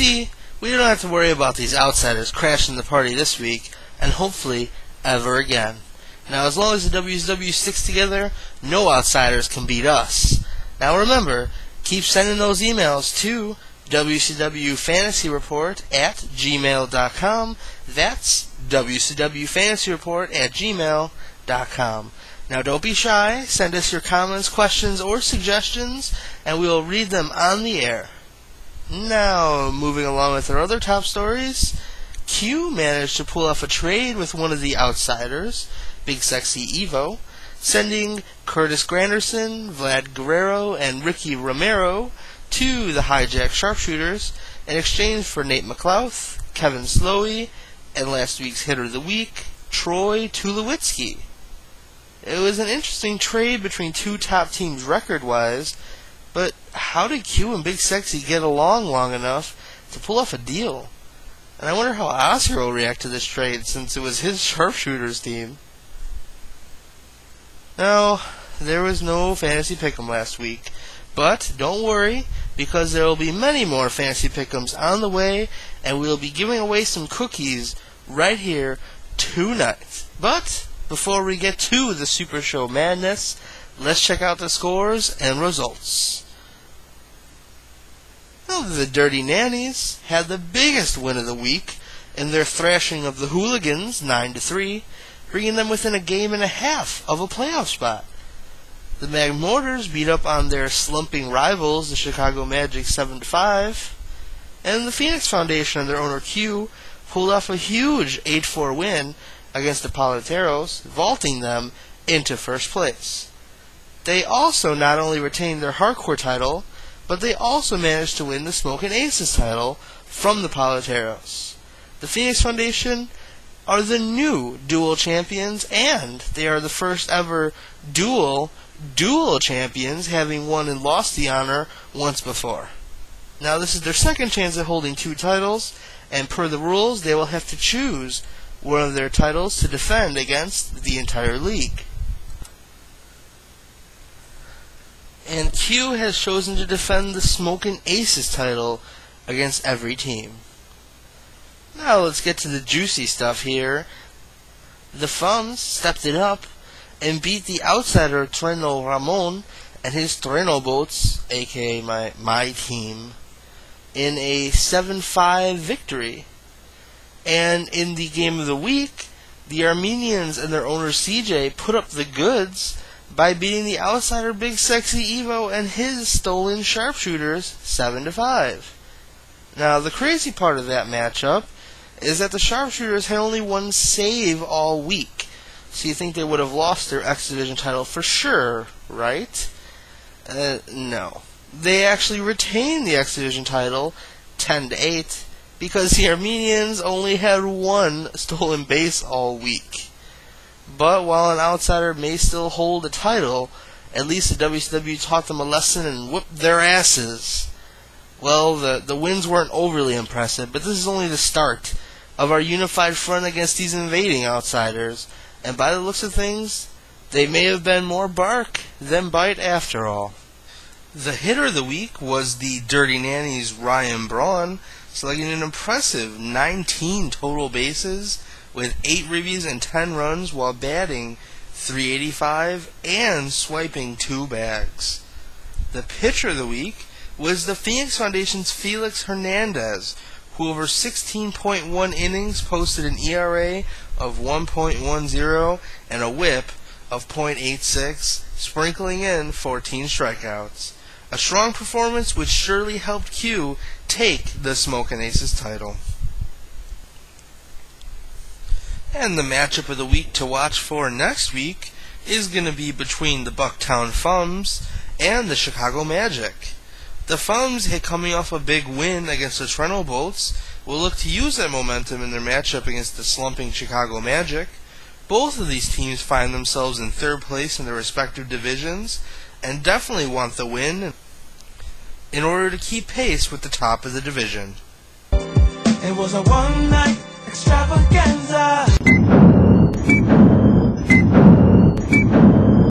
see, we don't have to worry about these outsiders crashing the party this week, and hopefully ever again. Now, as long as the WCW sticks together, no outsiders can beat us. Now remember, keep sending those emails to WCWFantasyReport@gmail.com. That's WCWFantasyReport@gmail.com. Now don't be shy, send us your comments, questions, or suggestions, and we will read them on the air. Now, moving along with our other top stories, Q managed to pull off a trade with one of the outsiders, Big Sexy Evo, sending Curtis Granderson, Vlad Guerrero, and Ricky Romero to the Hijack Sharpshooters in exchange for Nate McLouth, Kevin Slowey, and last week's Hitter of the Week, Troy Tulowitzki. It was an interesting trade between two top teams record-wise, but how did Q and Big Sexy get along long enough to pull off a deal? And I wonder how Oscar will react to this trade, since it was his Sharpshooters team. Now, there was no Fantasy Pick'em last week, but don't worry, because there will be many more Fantasy Pick'ems on the way, and we will be giving away some cookies right here tonight. But before we get to the Super Show madness, let's check out the scores and results. Well, the Dirty Nannies had the biggest win of the week in their thrashing of the Hooligans 9-3, bringing them within a game and a half of a playoff spot. The Magmortars beat up on their slumping rivals, the Chicago Magic 7-5, and the Phoenix Foundation and their owner Q pulled off a huge 8-4 win against the Paleteros, vaulting them into first place. They also not only retained their hardcore title, but they also managed to win the Smokin' Aces title from the Paleteros. The Phoenix Foundation are the new dual champions, and they are the first ever dual champions, having won and lost the honor once before. Now this is their second chance at holding two titles, and per the rules they will have to choose one of their titles to defend against the entire league. And Q has chosen to defend the Smokin' Aces title against every team. Now let's get to the juicy stuff here. The Fums stepped it up and beat the outsider Treno Ramon and his Treno boats, aka my team, in a 7-5 victory. And in the game of the week, the Armenians and their owner CJ put up the goods by beating the outsider Big Sexy Evo and his stolen Sharpshooters 7-5. Now the crazy part of that matchup is that the Sharpshooters had only one save all week. So you think they would have lost their X Division title for sure, right? No. They actually retained the X Division title 10-8 because the Armenians only had one stolen base all week. But while an outsider may still hold a title, at least the WCW taught them a lesson and whipped their asses. Well, the wins weren't overly impressive, but this is only the start of our unified front against these invading outsiders, and by the looks of things, they may have been more bark than bite after all. The hitter of the week was the Dirty Nannies' Ryan Braun, selecting an impressive 19 total bases with 8 ribbies and 10 runs while batting .385 and swiping 2 bags. The pitcher of the week was the Phoenix Foundation's Felix Hernandez, who over 16.1 innings posted an ERA of 1.10 and a whip of .86, sprinkling in 14 strikeouts. A strong performance which surely helped Q take the Smokin' Aces title. And the matchup of the week to watch for next week is going to be between the Bucktown Fums and the Chicago Magic. The Fums, coming off a big win against the Treno Bolts, will look to use that momentum in their matchup against the slumping Chicago Magic. Both of these teams find themselves in third place in their respective divisions and definitely want the win in order to keep pace with the top of the division. It was a one night